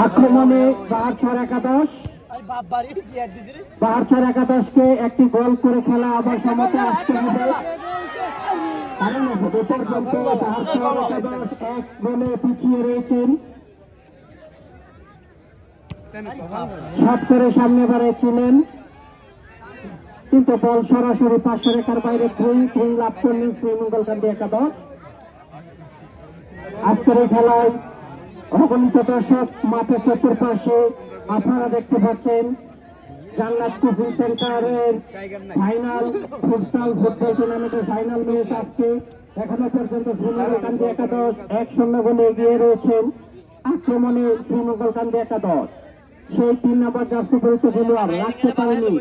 আক্রমণে বাহারছড় একাদশ একাদশকে একটি গোল করে খেলা আবার সমতা আসতে হবে। কারণ পর্যন্ত বাহারছড় একাদশ এক গোলে পিছিয়ে রয়েছেন। শট করে সামনে বাড়িয়েছিলেন কিন্তু বল সরাসরি পার্শ্ব রেখার বাইরে থ্রি লাভ করলেন শ্রীমঙ্গলকান্দি একাদশ। আজকের এই খেলায় অগণিত দর্শক মাঠের চতুর্পাশে আপনারা দেখতে পাচ্ছেন জান্নাত কোচিং সেন্টারের ফাইনাল ফুটবল টুর্নামেন্টের ফাইনাল ম্যাচ আজকে এখনো পর্যন্ত শ্রীমঙ্গলকান্দি একাদশ 1-0 গোলে এগিয়ে রয়েছেন। আক্রমণে শ্রীমঙ্গলকান্দি একাদশ সেই 3 নম্বর জার্সি পরিচিত খেলোয়াড় রাখতে পারেনি,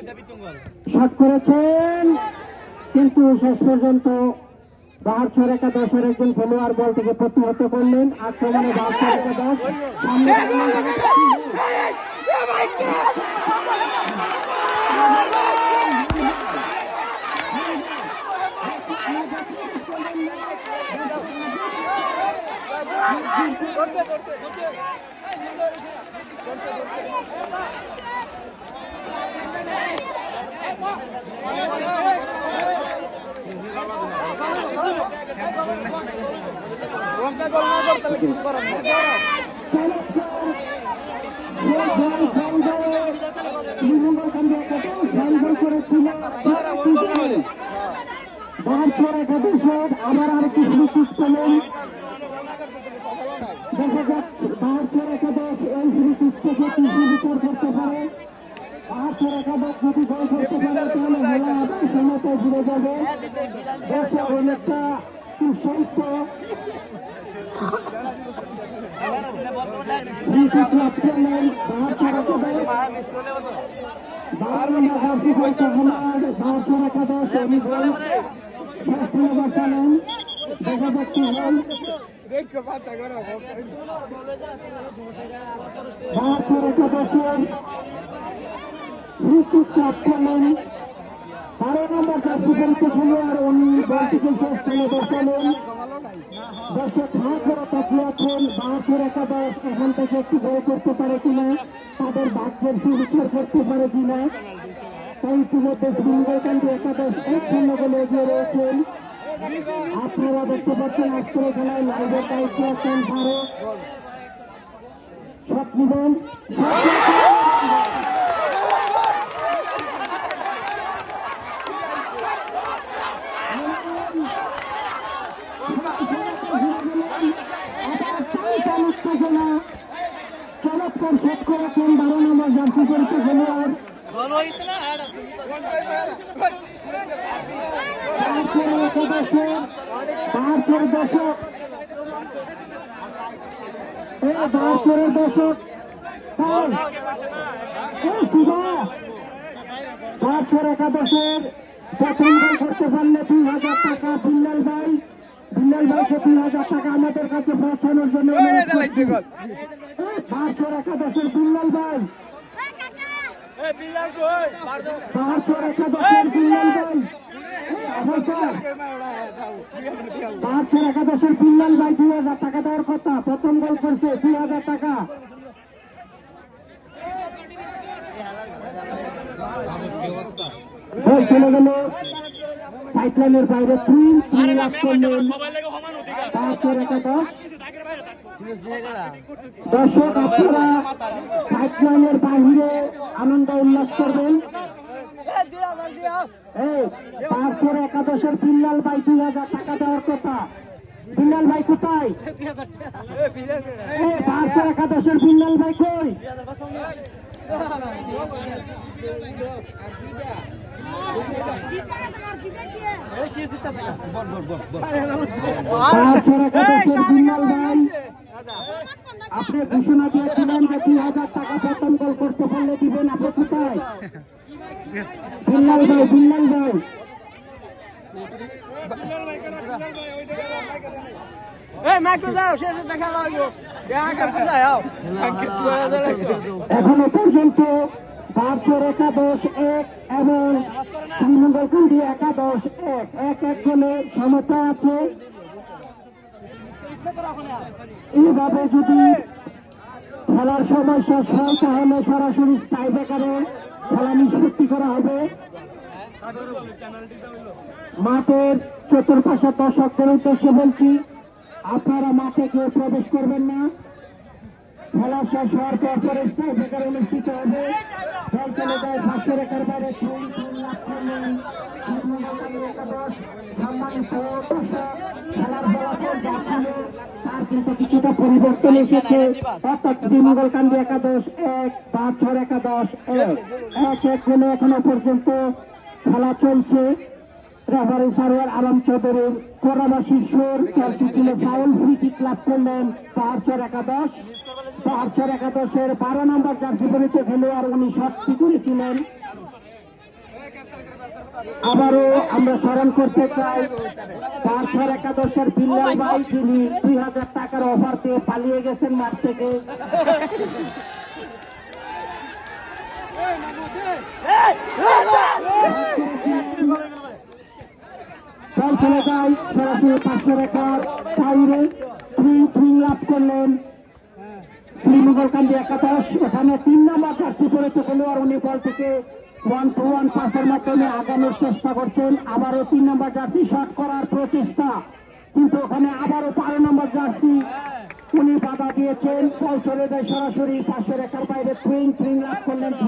শট করেছেন কিন্তু শেষ পর্যন্ত বাহারছড় একাদশের একজন খেলোয়াড় বল থেকে প্রতিহত করলেন। আক্রমণে বাহারছড় একাদশ সামনে বাহারছড় একাদশের আবার আরেকটি ফ্রি কিক পেলেন। দেখা যাক বাহারছড় একাদশ এই ফ্রি কিক থেকে কি বিকর করতে পারে। বাহারছড় একাদশ যদি গোল করতে পারে তাহলে খেলা আবার সমতায় ফিরে যাবে। দর্শক অনেকটা উৎসাহিত ফ্রি কিক লাভ করলেন বাহারছড় একাদশ। বাহারছড় একাদশ বাঁচালেন। দেখা যাক কি হয়। বাহারছড় একাদশের ফ্রি কিক লাভ করলেন 12 নম্বর জার্সি পরিচিত খেলোয়াড় উনি বলটিকে শেষ খেলে বসালেন। দর্শক হাঁ করে তাকিয়ে আছেন বাহারছড় একাদশ এখান থেকে একটি গোল করতে পারে কিনা, তাদের ভাগ্যের সুবিচার করতে পারে কিনা। তাই ইতিমধ্যে শ্রীমঙ্গলকান্দি একাদশ 1-0 গোলে এগিয়ে রয়েছেন। আপনারা দেখতে পাচ্ছেন আজকের খেলায় লাইভের দায়িত্বে আছেন ফারুক। শট নিবেন চমৎকার শট করেছেন 12 নম্বর জার্সি পরিচিত খেলোয়াড়। বাহারছড়ের দর্শক বাহারছড় একাদশের প্রথম গোল করতে পারলে 2000 টাকা বিল্লাল ভাইকে 2000 টাকা আমাদের কাছে পৌঁছানোর জন্য বাহারছড় একাদশের বিল্লাল ভাই, বাহারছড় একাদশের বিল্লাল ভাই, বাহারছড় একাদশের বিল্লাল ভাই 2000 টাকা দেওয়ার কথা। প্রথম গোল করছে 2000 টাকা। গোল চলে গেল পাইপলাইনের বাইরে। 3 লাভ করলেন বাহারছড় একাদশ। দর্শক আপনারা পাইপলাইনের বাহিরে আনন্দ উল্লাস করবেন। বাহারছড় একাদশের বিল্লাল ভাই 2000 টাকা দেওয়ার কথা। বিল্লাল ভাই কোথায়? বাহারছড় একাদশের বিল্লাল ভাই কই? আপনি ঘোষণা দিয়েছিলেন যে 2000 টাকা প্রথম গোল করতে পারলে দিবেন, আপনি কোথায়? বিল্লাল ভাই এখনো পর্যন্ত বাহারছড় একাদশ 1 এবং শ্রীমঙ্গলকান্দি একাদশ 1 গোলে সমতা আছে। এইভাবে যদি খেলার সময় শেষ হয় তাহলে সরাসরি টাই ব্রেকারে খেলা নিষ্পত্তি করা হবে। মাঠের চতুর্পাশে দর্শকদের উদ্দেশ্যে বলছি, আপনারা মাঠে কেউ প্রবেশ করবেন না। খেলা শেষ হওয়ার পর টাই ব্রেকার অনুষ্ঠিত হবে। খেল চলে যায় 500 রেখার বাইরে। খেলার ফলাফল যাচ্ছিল তার কিন্তু কিছুটা পরিবর্তন এসেছে, অর্থাৎ শ্রীমঙ্গলকান্দি একাদশ 1, পাঁচছড় একাদশ 1-1 গুণে এখনো পর্যন্ত খেলা চলছে। রেফারি সারোয়ার আলম চৌধুরীর কোরাবাসী সুর খেলটি ছিল ফাউল, ফ্রি কিক লাভ করলেন পাহাড়চর একাদশ। পাহাড়চর একাদশের 12 নম্বর জার্সি পরিচিত খেলোয়াড় উনি শটটি করেছিলেন। আবারও আমরা স্মরণ করতে চাই, পাহাড়চর একাদশের বিল্লাল ভাই তিনি 2000 টাকার অফার পেয়ে পালিয়ে গেছেন মাঠ থেকে। বল চলে যায় সরাসরি 500 রেখার বাইরে। থ্রি লাভ করলেন শ্রীমঙ্গলকান্দি একাদশ। এখানে 3 নম্বর জার্সি পড়েছে খেলোয়াড় উনি বল থেকে 1-2-1 পাসের মাধ্যমে আগানোর চেষ্টা করছেন। আবারও 3 নম্বর জার্সি শট করার প্রচেষ্টা, কিন্তু ওখানে আবারও 12 নম্বর জার্সি উনি বাধা দিয়েছেন। বল চলে যায় সরাসরি 500 রেখার বাইরে। থ্রি লাভ করলেন।